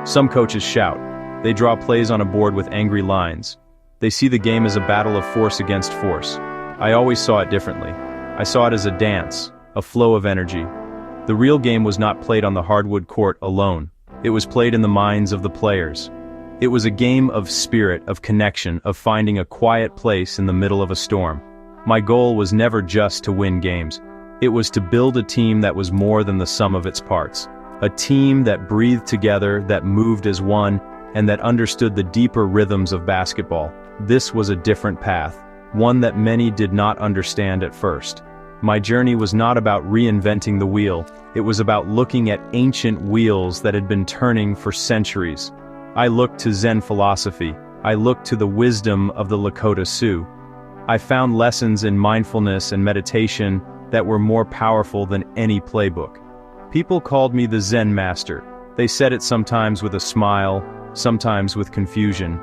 Some coaches shout. They draw plays on a board with angry lines. They see the game as a battle of force against force. I always saw it differently. I saw it as a dance, a flow of energy. The real game was not played on the hardwood court alone. It was played in the minds of the players. It was a game of spirit, of connection, of finding a quiet place in the middle of a storm. My goal was never just to win games. It was to build a team that was more than the sum of its parts. A team that breathed together, that moved as one, and that understood the deeper rhythms of basketball. This was a different path, one that many did not understand at first. My journey was not about reinventing the wheel. It was about looking at ancient wheels that had been turning for centuries. I looked to Zen philosophy. I looked to the wisdom of the Lakota Sioux. I found lessons in mindfulness and meditation that were more powerful than any playbook. People called me the Zen Master. They said it sometimes with a smile, sometimes with confusion.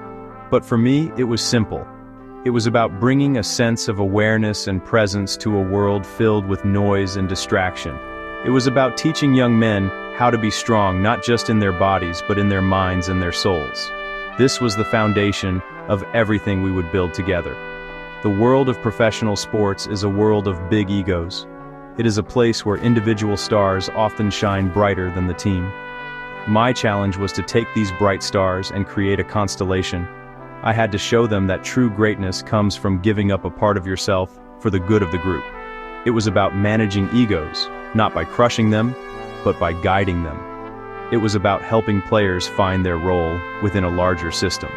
But for me, it was simple. It was about bringing a sense of awareness and presence to a world filled with noise and distraction. It was about teaching young men how to be strong, not just in their bodies, but in their minds and their souls. This was the foundation of everything we would build together. The world of professional sports is a world of big egos. It is a place where individual stars often shine brighter than the team. My challenge was to take these bright stars and create a constellation. I had to show them that true greatness comes from giving up a part of yourself for the good of the group. It was about managing egos, not by crushing them, but by guiding them. It was about helping players find their role within a larger system.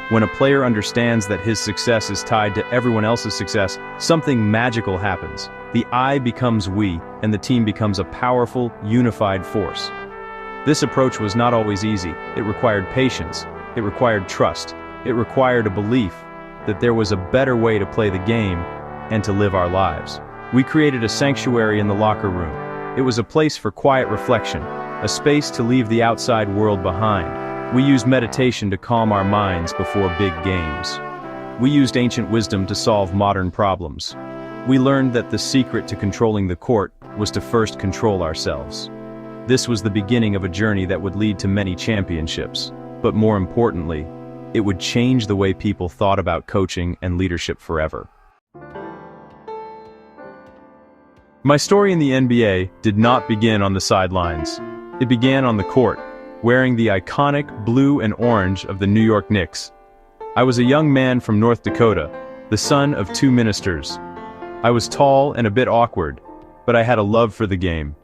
When a player understands that his success is tied to everyone else's success, something magical happens. The I becomes we, and the team becomes a powerful, unified force. This approach was not always easy. It required patience. It required trust. It required a belief that there was a better way to play the game and to live our lives. We created a sanctuary in the locker room. It was a place for quiet reflection, a space to leave the outside world behind. We used meditation to calm our minds before big games. We used ancient wisdom to solve modern problems. We learned that the secret to controlling the court was to first control ourselves. This was the beginning of a journey that would lead to many championships. But more importantly, it would change the way people thought about coaching and leadership forever. My story in the NBA did not begin on the sidelines. It began on the court, wearing the iconic blue and orange of the New York Knicks. I was a young man from North Dakota, the son of two ministers. I was tall and a bit awkward, but I had a love for the game.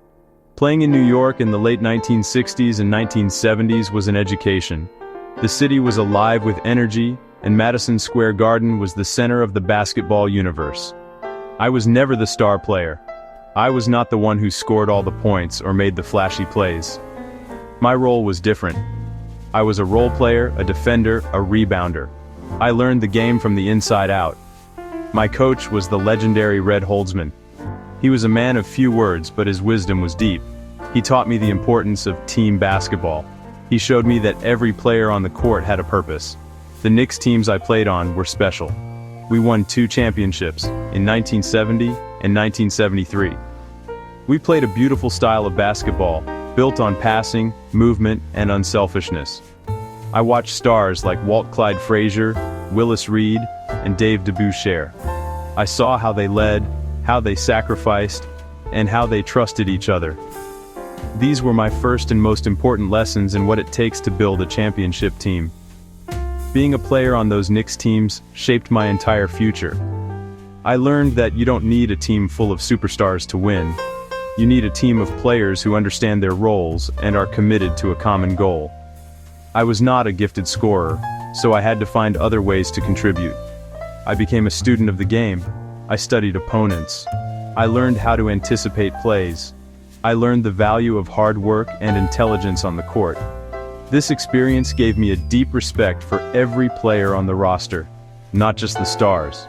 Playing in New York in the late 1960s and 1970s was an education. The city was alive with energy, and Madison Square Garden was the center of the basketball universe. I was never the star player. I was not the one who scored all the points or made the flashy plays. My role was different. I was a role player, a defender, a rebounder. I learned the game from the inside out. My coach was the legendary Red Holzman. He was a man of few words, but his wisdom was deep. He taught me the importance of team basketball. He showed me that every player on the court had a purpose. The Knicks teams I played on were special. We won 2 championships, in 1970 and 1973. We played a beautiful style of basketball, built on passing, movement, and unselfishness. I watched stars like Walt Clyde Frazier, Willis Reed, and Dave DeBusschere. I saw how they led, how they sacrificed, and how they trusted each other. These were my first and most important lessons in what it takes to build a championship team. Being a player on those Knicks teams shaped my entire future. I learned that you don't need a team full of superstars to win. You need a team of players who understand their roles and are committed to a common goal. I was not a gifted scorer, so I had to find other ways to contribute. I became a student of the game. I studied opponents. I learned how to anticipate plays. I learned the value of hard work and intelligence on the court. This experience gave me a deep respect for every player on the roster, not just the stars.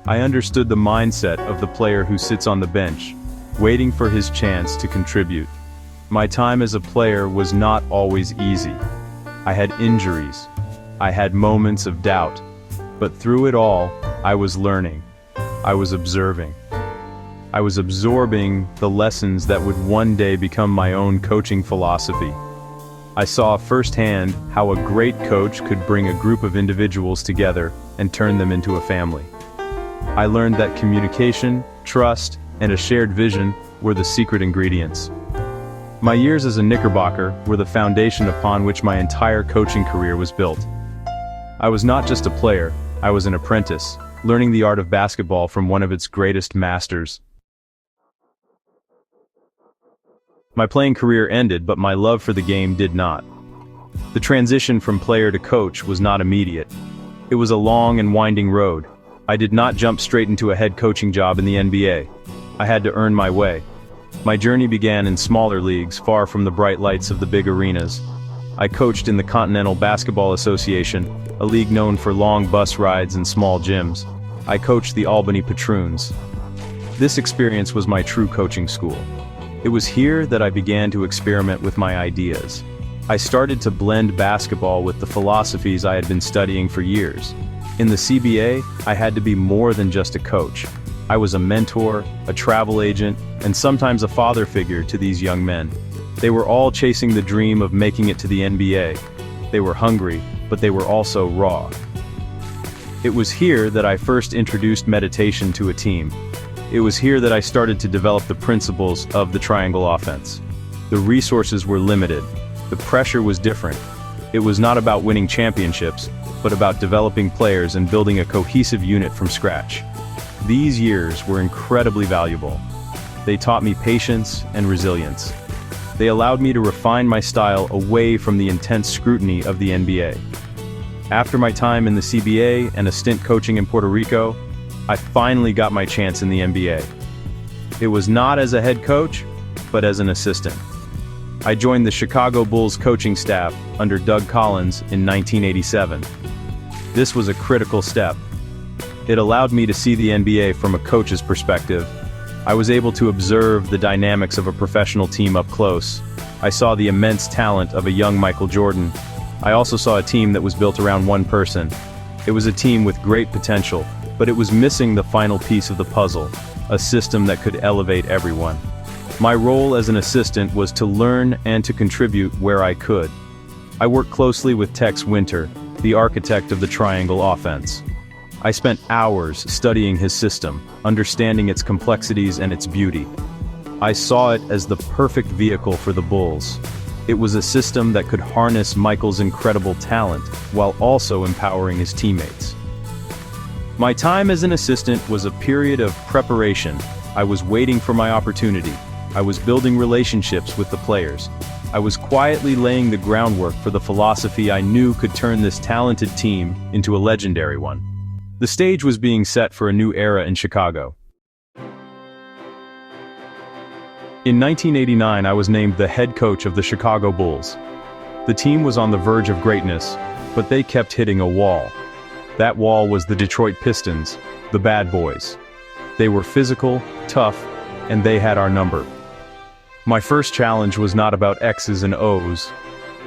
I understood the mindset of the player who sits on the bench, waiting for his chance to contribute. My time as a player was not always easy. I had injuries. I had moments of doubt. But through it all, I was learning. I was observing. I was absorbing the lessons that would one day become my own coaching philosophy. I saw firsthand how a great coach could bring a group of individuals together and turn them into a family. I learned that communication, trust, and a shared vision were the secret ingredients. My years as a Knickerbocker were the foundation upon which my entire coaching career was built. I was not just a player, I was an apprentice, learning the art of basketball from one of its greatest masters. My playing career ended, but my love for the game did not. The transition from player to coach was not immediate. It was a long and winding road. I did not jump straight into a head coaching job in the NBA. I had to earn my way. My journey began in smaller leagues, far from the bright lights of the big arenas. I coached in the Continental Basketball Association, a league known for long bus rides and small gyms. I coached the Albany Patroons. This experience was my true coaching school. It was here that I began to experiment with my ideas. I started to blend basketball with the philosophies I had been studying for years. In the CBA, I had to be more than just a coach. I was a mentor, a travel agent, and sometimes a father figure to these young men. They were all chasing the dream of making it to the NBA. They were hungry, but they were also raw. It was here that I first introduced meditation to a team. It was here that I started to develop the principles of the triangle offense. The resources were limited. The pressure was different. It was not about winning championships, but about developing players and building a cohesive unit from scratch. These years were incredibly valuable. They taught me patience and resilience. They allowed me to refine my style away from the intense scrutiny of the NBA. After my time in the CBA and a stint coaching in Puerto Rico, I finally got my chance in the NBA. It was not as a head coach, but as an assistant. I joined the Chicago Bulls coaching staff under Doug Collins in 1987. This was a critical step. It allowed me to see the NBA from a coach's perspective. I was able to observe the dynamics of a professional team up close. I saw the immense talent of a young Michael Jordan. I also saw a team that was built around one person. It was a team with great potential, but it was missing the final piece of the puzzle, a system that could elevate everyone. My role as an assistant was to learn and to contribute where I could. I worked closely with Tex Winter, the architect of the triangle offense. I spent hours studying his system, understanding its complexities and its beauty. I saw it as the perfect vehicle for the Bulls. It was a system that could harness Michael's incredible talent, while also empowering his teammates. My time as an assistant was a period of preparation. I was waiting for my opportunity. I was building relationships with the players. I was quietly laying the groundwork for the philosophy I knew could turn this talented team into a legendary one. The stage was being set for a new era in Chicago. In 1989, I was named the head coach of the Chicago Bulls. The team was on the verge of greatness, but they kept hitting a wall. That wall was the Detroit Pistons, the bad boys. They were physical, tough, and they had our number. My first challenge was not about X's and O's.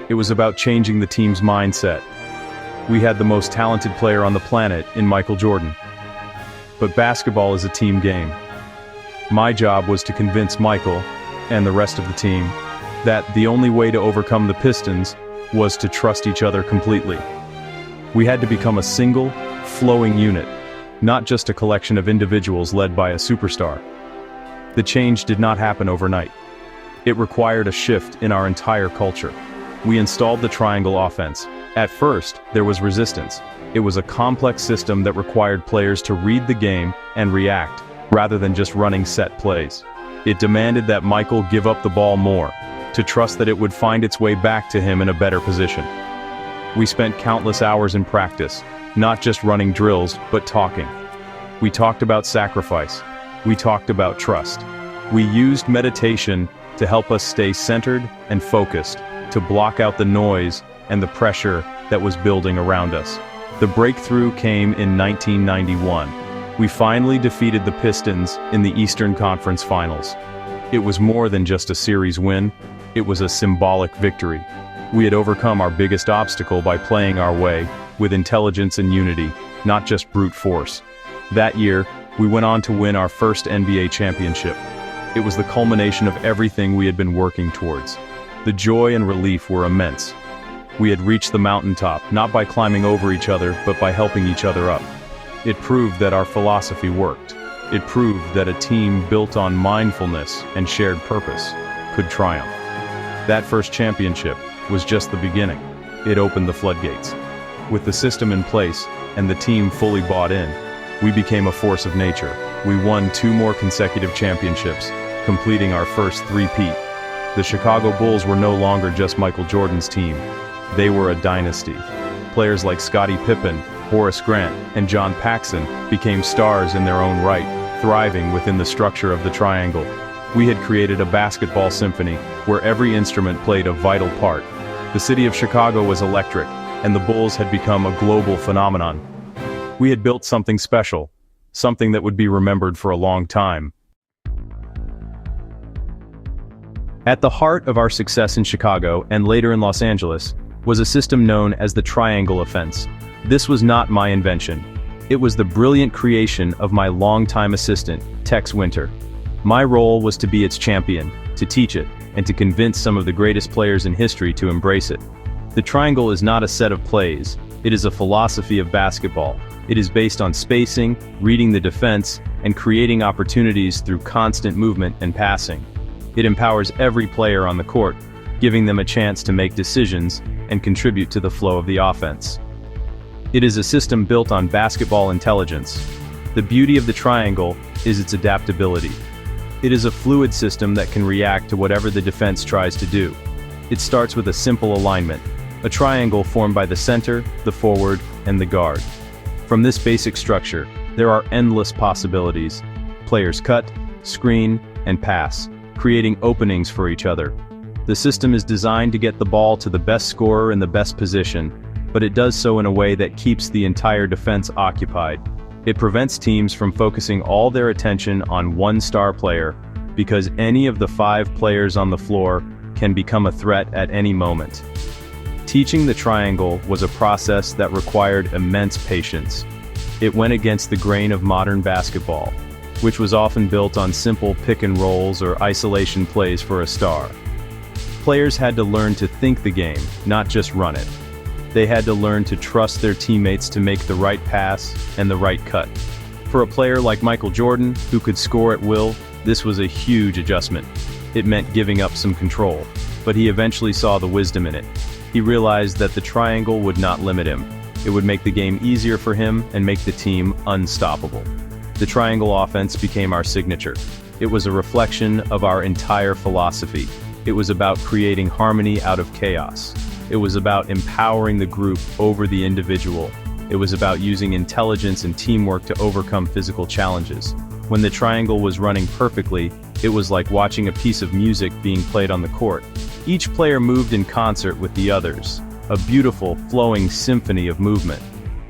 It was about changing the team's mindset. We had the most talented player on the planet in Michael Jordan. But basketball is a team game. My job was to convince Michael, and the rest of the team, that the only way to overcome the Pistons was to trust each other completely. We had to become a single, flowing unit, not just a collection of individuals led by a superstar. The change did not happen overnight. It required a shift in our entire culture. We installed the triangle offense. At first, there was resistance. It was a complex system that required players to read the game and react, rather than just running set plays. It demanded that Michael give up the ball more, to trust that it would find its way back to him in a better position. We spent countless hours in practice, not just running drills, but talking. We talked about sacrifice. We talked about trust. We used meditation to help us stay centered and focused, to block out the noise and the pressure that was building around us. The breakthrough came in 1991. We finally defeated the Pistons in the Eastern Conference Finals. It was more than just a series win, it was a symbolic victory. We had overcome our biggest obstacle by playing our way, with intelligence and unity, not just brute force. That year, we went on to win our first NBA championship. It was the culmination of everything we had been working towards. The joy and relief were immense. We had reached the mountaintop, not by climbing over each other, but by helping each other up. It proved that our philosophy worked. It proved that a team built on mindfulness and shared purpose could triumph. That first championship was just the beginning. It opened the floodgates. With the system in place and the team fully bought in, we became a force of nature. We won 2 more consecutive championships, completing our first three-peat. The Chicago Bulls were no longer just Michael Jordan's team. They were a dynasty. Players like Scottie Pippen, Horace Grant, and John Paxson became stars in their own right, thriving within the structure of the triangle. We had created a basketball symphony where every instrument played a vital part. The city of Chicago was electric, and the Bulls had become a global phenomenon. We had built something special, something that would be remembered for a long time. At the heart of our success in Chicago and later in Los Angeles was a system known as the triangle offense. This was not my invention. It was the brilliant creation of my longtime assistant, Tex Winter. My role was to be its champion, to teach it, and to convince some of the greatest players in history to embrace it. The triangle is not a set of plays, it is a philosophy of basketball. It is based on spacing, reading the defense, and creating opportunities through constant movement and passing. It empowers every player on the court, giving them a chance to make decisions and contribute to the flow of the offense. It is a system built on basketball intelligence. The beauty of the triangle is its adaptability. It is a fluid system that can react to whatever the defense tries to do. It starts with a simple alignment, a triangle formed by the center, the forward, and the guard. From this basic structure, there are endless possibilities. Players cut, screen, and pass, creating openings for each other. The system is designed to get the ball to the best scorer in the best position, but it does so in a way that keeps the entire defense occupied. It prevents teams from focusing all their attention on one star player, because any of the 5 players on the floor can become a threat at any moment. Teaching the triangle was a process that required immense patience. It went against the grain of modern basketball, which was often built on simple pick and rolls or isolation plays for a star. Players had to learn to think the game, not just run it. They had to learn to trust their teammates to make the right pass and the right cut. For a player like Michael Jordan, who could score at will, this was a huge adjustment. It meant giving up some control, but he eventually saw the wisdom in it. He realized that the triangle would not limit him. It would make the game easier for him and make the team unstoppable. The triangle offense became our signature. It was a reflection of our entire philosophy. It was about creating harmony out of chaos. It was about empowering the group over the individual. It was about using intelligence and teamwork to overcome physical challenges. When the triangle was running perfectly, it was like watching a piece of music being played on the court. Each player moved in concert with the others, a beautiful, flowing symphony of movement.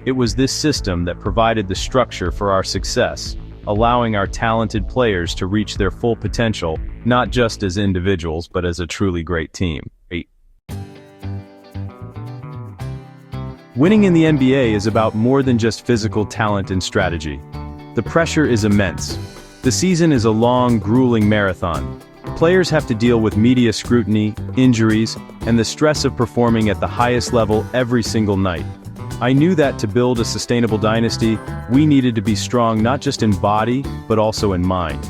It was this system that provided the structure for our success, allowing our talented players to reach their full potential, not just as individuals, but as a truly great team. Winning in the NBA is about more than just physical talent and strategy. The pressure is immense. The season is a long, grueling marathon. Players have to deal with media scrutiny, injuries, and the stress of performing at the highest level every single night. I knew that to build a sustainable dynasty, we needed to be strong not just in body, but also in mind.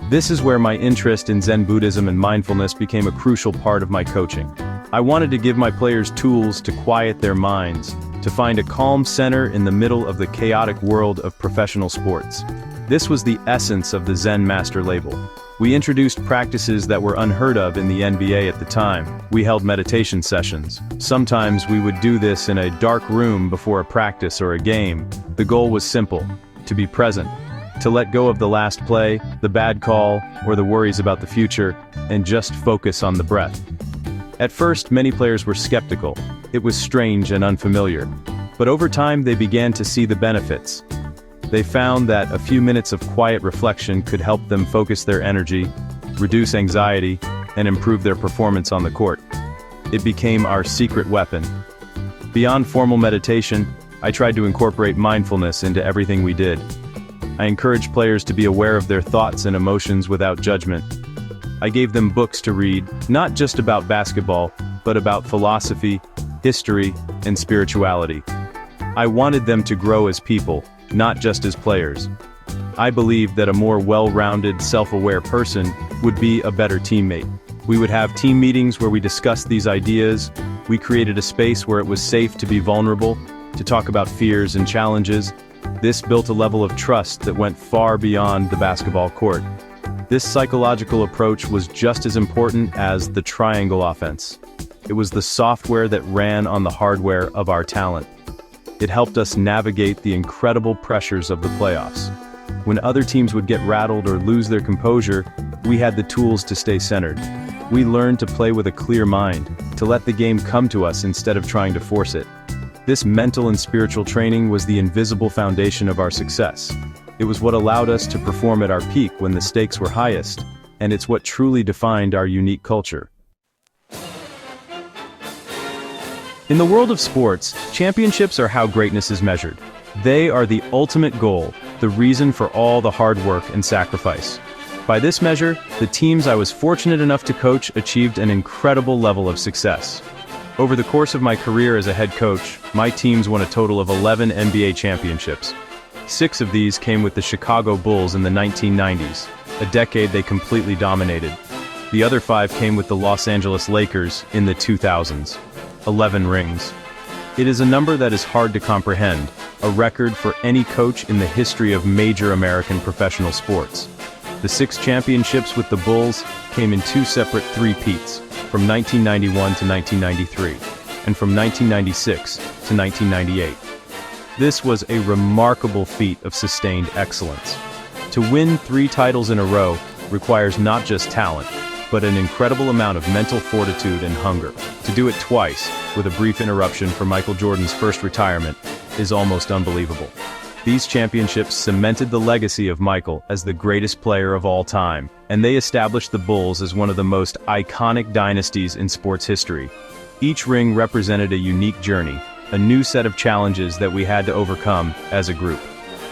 This is where my interest in Zen Buddhism and mindfulness became a crucial part of my coaching. I wanted to give my players tools to quiet their minds, to find a calm center in the middle of the chaotic world of professional sports. This was the essence of the Zen Master label. We introduced practices that were unheard of in the NBA at the time. We held meditation sessions. Sometimes we would do this in a dark room before a practice or a game. The goal was simple: to be present, to let go of the last play, the bad call, or the worries about the future, and just focus on the breath. At first, many players were skeptical. It was strange and unfamiliar. But over time, they began to see the benefits. They found that a few minutes of quiet reflection could help them focus their energy, reduce anxiety, and improve their performance on the court. It became our secret weapon. Beyond formal meditation, I tried to incorporate mindfulness into everything we did. I encouraged players to be aware of their thoughts and emotions without judgment. I gave them books to read, not just about basketball, but about philosophy, history, and spirituality. I wanted them to grow as people, not just as players. I believed that a more well-rounded, self-aware person would be a better teammate. We would have team meetings where we discussed these ideas. We created a space where it was safe to be vulnerable, to talk about fears and challenges. This built a level of trust that went far beyond the basketball court. This psychological approach was just as important as the triangle offense. It was the software that ran on the hardware of our talent. It helped us navigate the incredible pressures of the playoffs. When other teams would get rattled or lose their composure, we had the tools to stay centered. We learned to play with a clear mind, to let the game come to us instead of trying to force it. This mental and spiritual training was the invisible foundation of our success. It was what allowed us to perform at our peak when the stakes were highest, and it's what truly defined our unique culture. In the world of sports, championships are how greatness is measured. They are the ultimate goal, the reason for all the hard work and sacrifice. By this measure, the teams I was fortunate enough to coach achieved an incredible level of success. Over the course of my career as a head coach, my teams won a total of 11 NBA championships. 6 of these came with the Chicago Bulls in the 1990s, a decade they completely dominated. The other 5 came with the Los Angeles Lakers in the 2000s. 11 rings. It is a number that is hard to comprehend, a record for any coach in the history of major American professional sports. The 6 championships with the Bulls came in 2 separate three-peats, from 1991 to 1993, and from 1996 to 1998. This was a remarkable feat of sustained excellence. To win 3 titles in a row requires not just talent, but an incredible amount of mental fortitude and hunger. To do it twice, with a brief interruption for Michael Jordan's first retirement, is almost unbelievable. These championships cemented the legacy of Michael as the greatest player of all time, and they established the Bulls as one of the most iconic dynasties in sports history. Each ring represented a unique journey, a new set of challenges that we had to overcome as a group.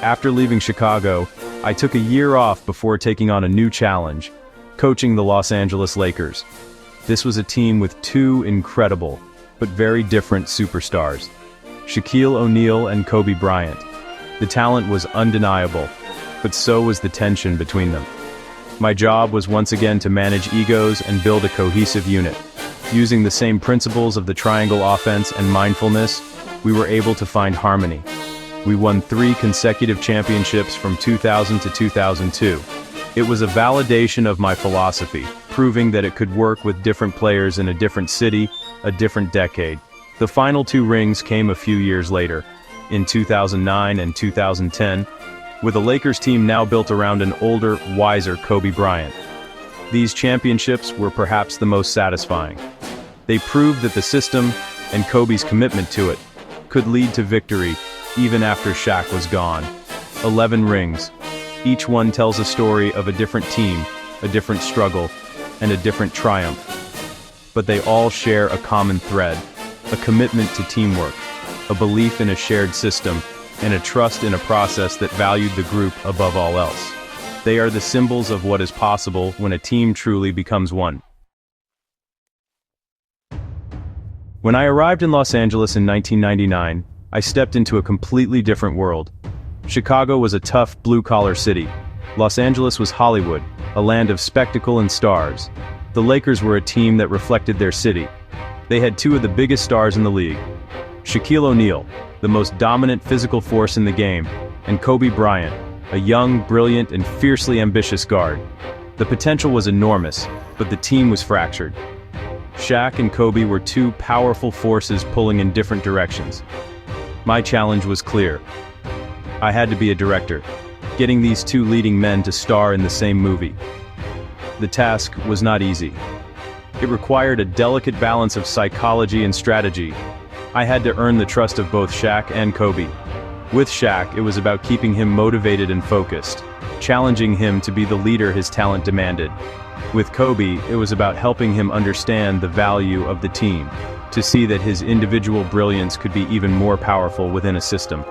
After leaving Chicago, I took a year off before taking on a new challenge, coaching the Los Angeles Lakers. This was a team with 2 incredible, but very different superstars, Shaquille O'Neal and Kobe Bryant. The talent was undeniable, but so was the tension between them. My job was once again to manage egos and build a cohesive unit. Using the same principles of the triangle offense and mindfulness, we were able to find harmony. We won 3 consecutive championships from 2000 to 2002. It was a validation of my philosophy, proving that it could work with different players in a different city, a different decade. The final 2 rings came a few years later, in 2009 and 2010, with a Lakers team now built around an older, wiser Kobe Bryant. These championships were perhaps the most satisfying. They proved that the system, and Kobe's commitment to it, could lead to victory even after Shaq was gone. 11 rings. Each one tells a story of a different team, a different struggle, and a different triumph. But they all share a common thread, a commitment to teamwork, a belief in a shared system, and a trust in a process that valued the group above all else. They are the symbols of what is possible when a team truly becomes one. When I arrived in Los Angeles in 1999, I stepped into a completely different world. Chicago was a tough, blue-collar city. Los Angeles was Hollywood, a land of spectacle and stars. The Lakers were a team that reflected their city. They had 2 of the biggest stars in the league, Shaquille O'Neal, the most dominant physical force in the game, and Kobe Bryant, a young, brilliant, and fiercely ambitious guard. The potential was enormous, but the team was fractured. Shaq and Kobe were 2 powerful forces pulling in different directions. My challenge was clear. I had to be a director, getting these 2 leading men to star in the same movie. The task was not easy. It required a delicate balance of psychology and strategy. I had to earn the trust of both Shaq and Kobe. With Shaq, it was about keeping him motivated and focused, challenging him to be the leader his talent demanded. With Kobe, it was about helping him understand the value of the team, to see that his individual brilliance could be even more powerful within a system.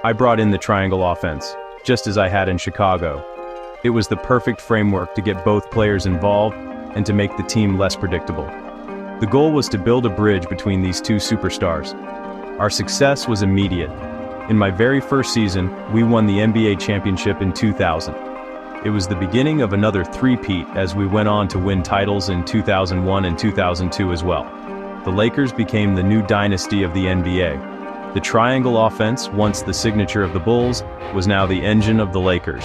I brought in the triangle offense, just as I had in Chicago. It was the perfect framework to get both players involved and to make the team less predictable. The goal was to build a bridge between these two superstars. Our success was immediate. In my very first season, we won the NBA championship in 2000. It was the beginning of another three-peat as we went on to win titles in 2001 and 2002 as well. The Lakers became the new dynasty of the NBA. The triangle offense, once the signature of the Bulls, was now the engine of the Lakers.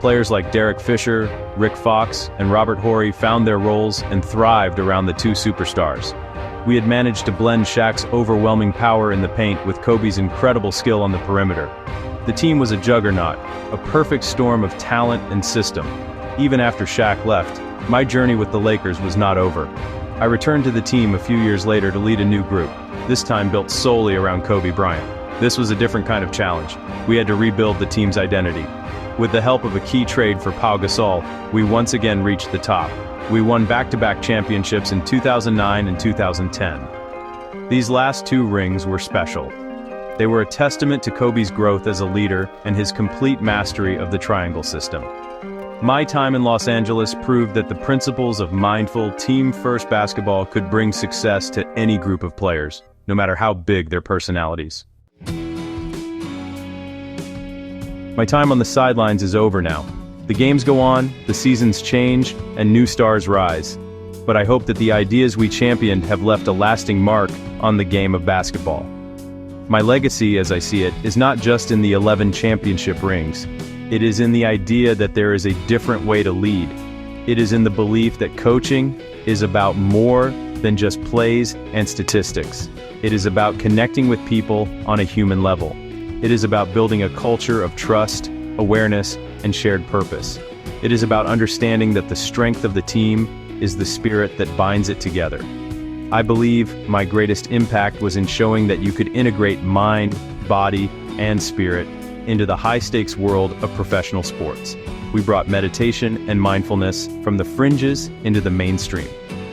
Players like Derek Fisher, Rick Fox, and Robert Horry found their roles and thrived around the two superstars. We had managed to blend Shaq's overwhelming power in the paint with Kobe's incredible skill on the perimeter. The team was a juggernaut, a perfect storm of talent and system. Even after Shaq left, my journey with the Lakers was not over. I returned to the team a few years later to lead a new group, this time built solely around Kobe Bryant. This was a different kind of challenge. We had to rebuild the team's identity. With the help of a key trade for Pau Gasol, we once again reached the top. We won back-to-back championships in 2009 and 2010. These last two rings were special. They were a testament to Kobe's growth as a leader and his complete mastery of the triangle system. My time in Los Angeles proved that the principles of mindful, team-first basketball could bring success to any group of players, no matter how big their personalities. My time on the sidelines is over now. The games go on, the seasons change, and new stars rise. But I hope that the ideas we championed have left a lasting mark on the game of basketball. My legacy, as I see it, is not just in the 11 championship rings. It is in the idea that there is a different way to lead. It is in the belief that coaching is about more than just plays and statistics. It is about connecting with people on a human level. It is about building a culture of trust, awareness, and shared purpose. It is about understanding that the strength of the team is the spirit that binds it together. I believe my greatest impact was in showing that you could integrate mind, body, and spirit into the high-stakes world of professional sports. We brought meditation and mindfulness from the fringes into the mainstream.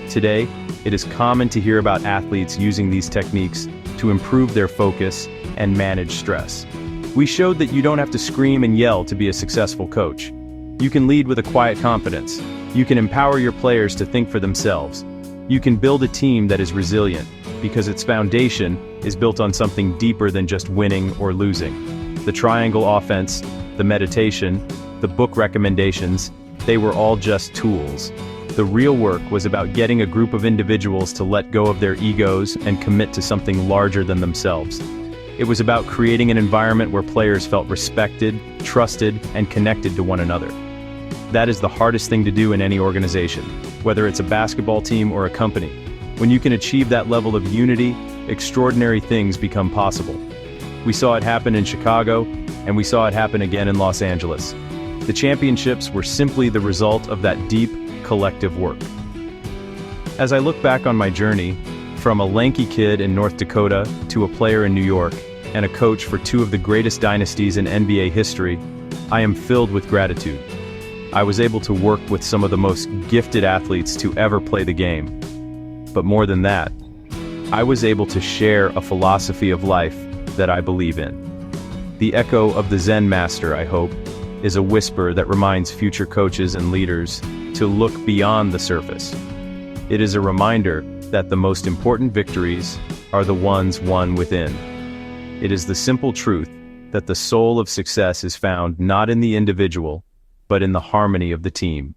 Today, it is common to hear about athletes using these techniques to improve their focus and manage stress. We showed that you don't have to scream and yell to be a successful coach. You can lead with a quiet confidence. You can empower your players to think for themselves. You can build a team that is resilient, because its foundation is built on something deeper than just winning or losing. The triangle offense, the meditation, the book recommendations, they were all just tools. The real work was about getting a group of individuals to let go of their egos and commit to something larger than themselves. It was about creating an environment where players felt respected, trusted, and connected to one another. That is the hardest thing to do in any organization, whether it's a basketball team or a company. When you can achieve that level of unity, extraordinary things become possible. We saw it happen in Chicago, and we saw it happen again in Los Angeles. The championships were simply the result of that deep, collective work. As I look back on my journey, from a lanky kid in North Dakota to a player in New York, and a coach for two of the greatest dynasties in NBA history, I am filled with gratitude. I was able to work with some of the most gifted athletes to ever play the game. But more than that, I was able to share a philosophy of life that I believe in. The echo of the Zen Master, I hope, is a whisper that reminds future coaches and leaders to look beyond the surface. It is a reminder that the most important victories are the ones won within. It is the simple truth that the soul of success is found not in the individual, but in the harmony of the team.